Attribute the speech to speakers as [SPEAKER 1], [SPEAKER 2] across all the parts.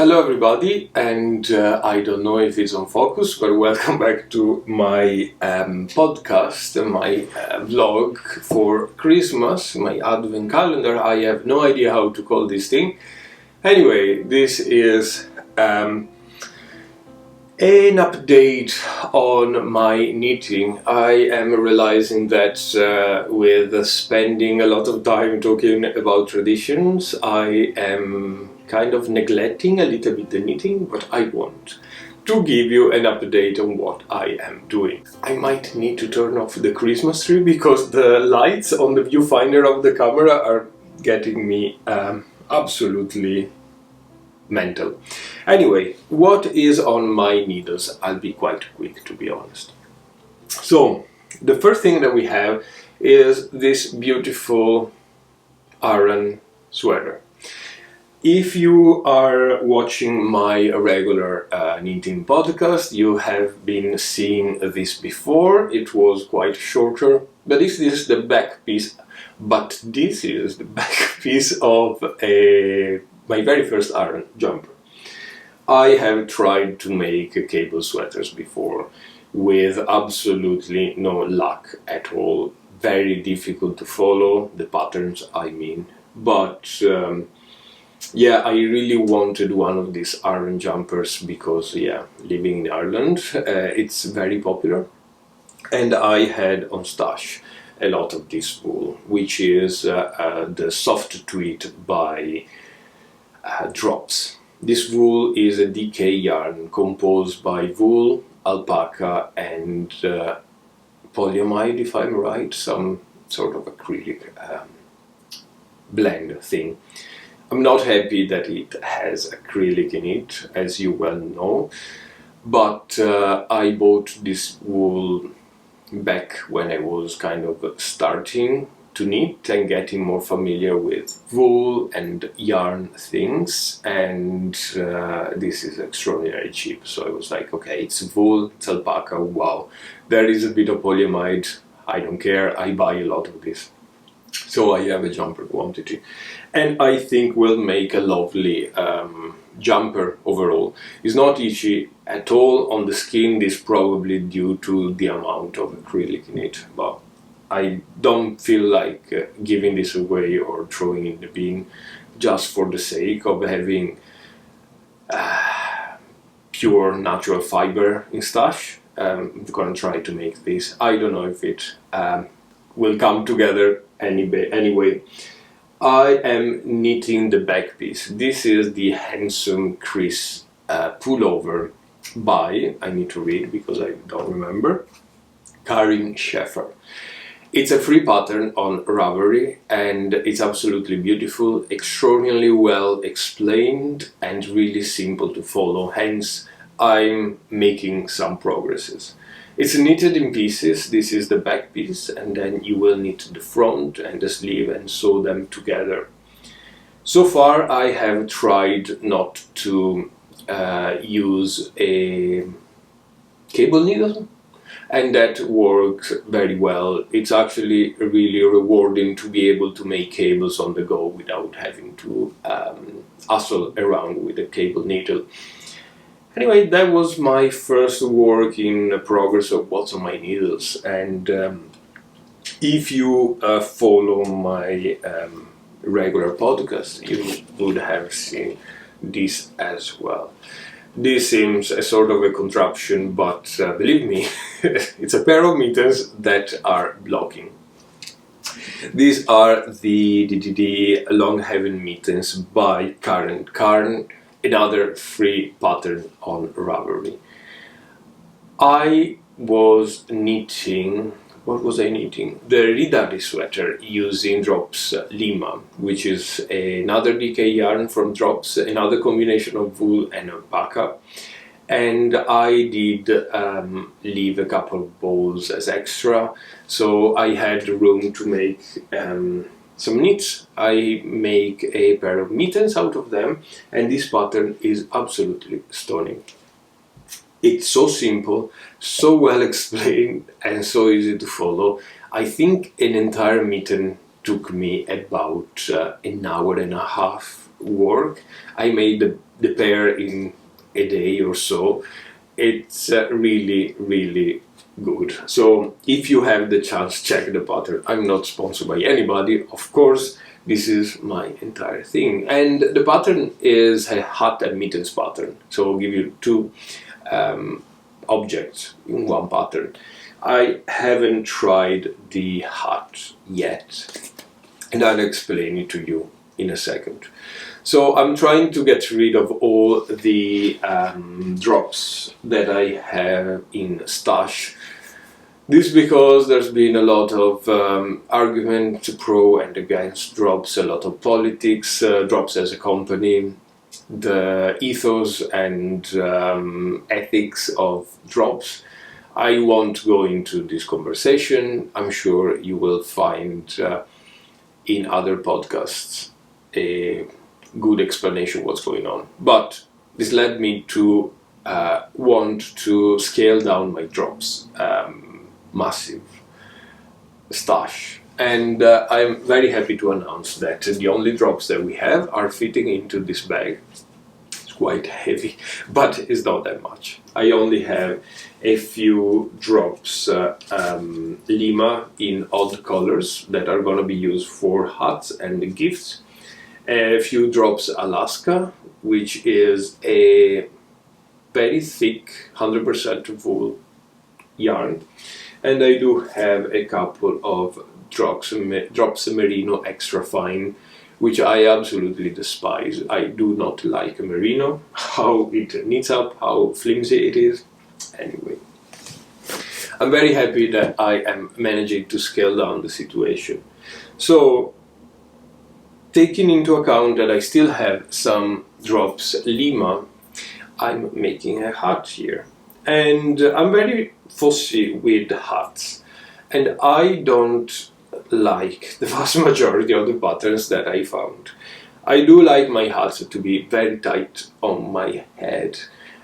[SPEAKER 1] Hello everybody, and I don't know if it's on focus, but welcome back to my podcast, my vlog for Christmas, my advent calendar. I have no idea how to call this thing. Anyway, this is an update on my knitting. I am realizing that with spending a lot of time talking about traditions, I am kind of neglecting a little bit the knitting, but I want to give you an update on what I am doing. I might need to turn off the Christmas tree because the lights on the viewfinder of the camera are getting me absolutely mental. Anyway, what is on my needles? I'll be quite quick, to be honest. So, the first thing that we have is this beautiful Aran sweater. If you are watching my regular knitting podcast, you have been seeing this before. It was quite shorter, but this is the back piece. But this is the back piece of my very first Aran jumper. I have tried to make cable sweaters before with absolutely no luck at all. Very difficult to follow, the patterns I mean, but yeah, I really wanted one of these Aran jumpers because, yeah, living in Ireland, it's very popular. And I had on stash a lot of this wool, which is the soft tweed by Drops. This wool is a DK yarn composed by wool, alpaca and polyamide, if I'm right, some sort of acrylic blend thing. I'm not happy that it has acrylic in it, as you well know, but I bought this wool back when I was kind of starting to knit and getting more familiar with wool and yarn things, and this is extraordinarily cheap. So I was like, okay, it's wool, it's alpaca, wow, there is a bit of polyamide, I don't care, I buy a lot of this. So I have a jumper quantity, and I think will make a lovely jumper overall. It's not itchy at all on the skin. This is probably due to the amount of acrylic in it, but I don't feel like giving this away or throwing in the bin just for the sake of having pure natural fiber in stash. I'm gonna try to make this. I don't know if it will come together anyway. I am knitting the back piece. This is the Handsome Chris pullover by, I need to read because I don't remember, Karin Scheffer. It's a free pattern on Ravelry and it's absolutely beautiful, extraordinarily well explained and really simple to follow, hence I'm making some progresses. It's knitted in pieces. This is the back piece, and then you will knit the front and the sleeve and sew them together. So far I have tried not to use a cable needle, and that works very well. It's actually really rewarding to be able to make cables on the go without having to hustle around with a cable needle. Anyway, that was my first work in progress of what's on my needles, and if you follow my regular podcast, you would have seen this as well. This seems a sort of a contraption, but believe me, it's a pair of mittens that are blocking. These are the Long Haven mittens by Karen, another free pattern on Ravelry. I was knitting, what was I knitting? The Ridari sweater using Drops Lima, which is another DK yarn from Drops, another combination of wool and alpaca. And I did leave a couple of bows as extra, so I had room to make some knits. I make a pair of mittens out of them, and this pattern is absolutely stunning. It's so simple, so well explained, and so easy to follow. I think an entire mitten took me about an hour and a half work. I made the pair in a day or so. It's really, really good. So if you have the chance, check the pattern. I'm not sponsored by anybody, of course. This is my entire thing. And the pattern is a hat and mittens pattern. So I'll give you two objects in one pattern. I haven't tried the hat yet, and I'll explain it to you in a second. So I'm trying to get rid of all the drops that I have in stash. This because there's been a lot of argument pro and against drops, a lot of politics, drops as a company, the ethos and ethics of drops. I won't go into this conversation. I'm sure you will find in other podcasts a good explanation what's going on. But this led me to want to scale down my drops. Massive stash. And I'm very happy to announce that the only drops that we have are fitting into this bag. It's quite heavy, but it's not that much. I only have a few drops Lima in odd colors that are going to be used for hats and gifts. A few drops Alaska, which is a very thick 100% wool yarn. And I do have a couple of drops merino extra fine, which I absolutely despise. I do not like a merino, how it knits up, how flimsy it is. Anyway, I'm very happy that I am managing to scale down the situation. So, taking into account that I still have some drops Lima, I'm making a hat here. And I'm very fussy with hats. And I don't like the vast majority of the patterns that I found. I do like my hats to be very tight on my head.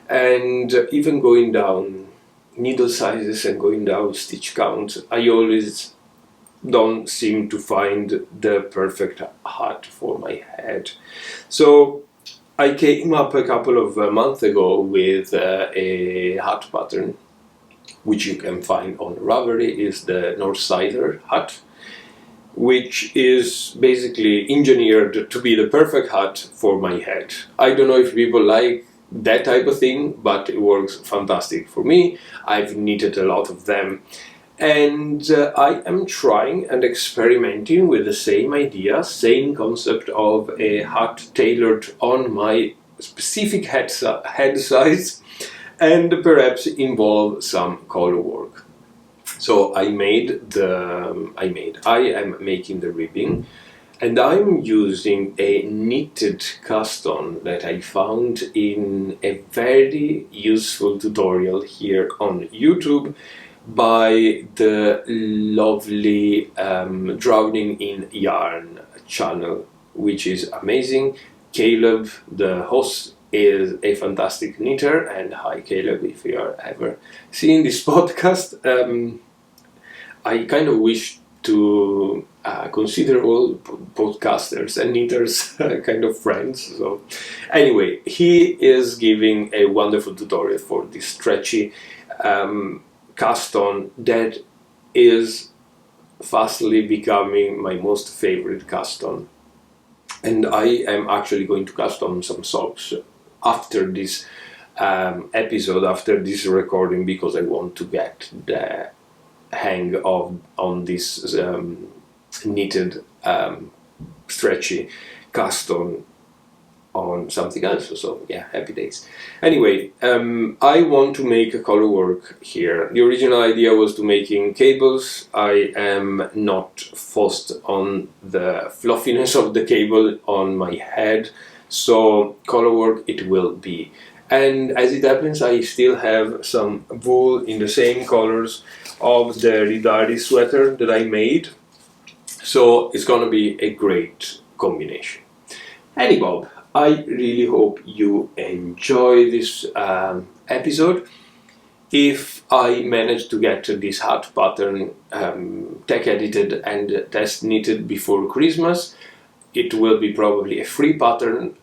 [SPEAKER 1] And even going down needle sizes and going down stitch counts, I always don't seem to find the perfect hat for my head. So I came up a couple of months ago with a hat pattern, which you can find on Ravelry, is the Northsider hat, which is basically engineered to be the perfect hat for my head. I don't know if people like that type of thing, but it works fantastic for me. I've knitted a lot of them. And I am trying and experimenting with the same idea, same concept of a hat tailored on my specific head size, and perhaps involve some color work. So I am making the ribbing, and I'm using a knitted cast-on that I found in a very useful tutorial here on YouTube by the lovely Drowning in Yarn channel, which is amazing. Caleb, the host, is a fantastic knitter, and hi Caleb, if you are ever seeing this podcast. I kind of wish to consider all podcasters and knitters kind of friends. So anyway, he is giving a wonderful tutorial for this stretchy cast-on that is fastly becoming my most favorite cast-on. And I am actually going to cast on some socks after this episode, after this recording, because I want to get the hang of on this knitted stretchy cast-on on something else. So yeah, happy days. Anyway, I want to make a color work here. The original idea was to making cables. I am not fussed on the fluffiness of the cable on my head, so color work it will be. And as it happens, I still have some wool in the same colors of the Ridari sweater that I made, so it's gonna be a great combination. Anyhow, I really hope you enjoy this episode. if I manage to get this hat pattern tech edited and test knitted before Christmas, it will be probably a free pattern,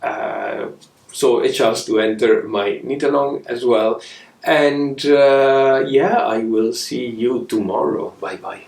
[SPEAKER 1] so a chance to enter my knit along as well. And yeah, I will see you tomorrow. Bye bye.